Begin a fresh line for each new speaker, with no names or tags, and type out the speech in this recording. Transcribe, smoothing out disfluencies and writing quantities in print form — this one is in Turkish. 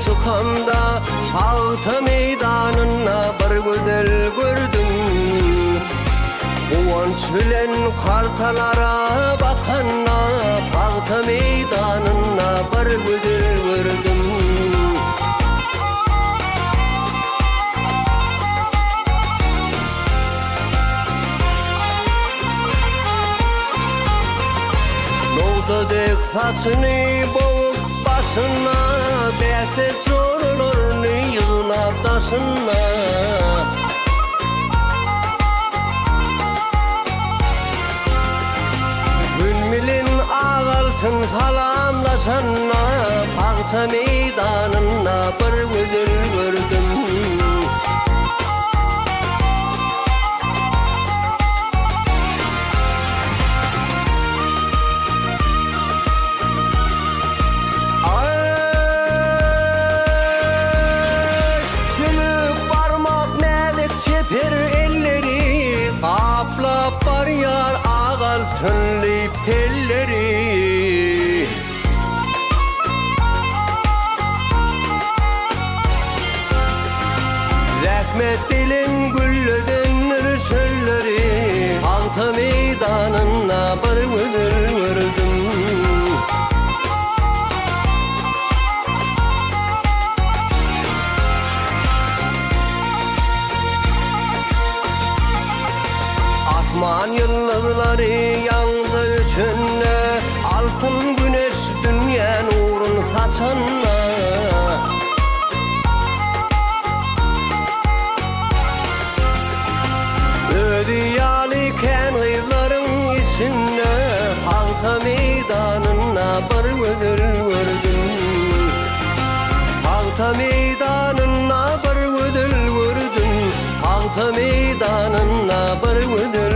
çıkanda Ağta meydanına bir güzel gördüm. Kuvonç bilen kartalara bakanda Ağta meydanına bir güzel gördüm. Dök saçını boğup başına, Behter sorularını yığına taşına. Gülmilin ağaltın salamlaşana Ağta meydanına bir güzel gördüm. Çeper elleri, kaplap var yar ağaltınlı pelleri. Rahmet dilin güllödenir çölleri, Ağta meydanına bir güzel gördüm. Aman yıldızları yansa üçünle, Altın güneş dünya nurun saçanla. Ödüyalıken kızların içinde Ağta meydanına bir güzel gördüm. Ağta meydanına bir güzel gördüm. Ağta meydanına bir güzel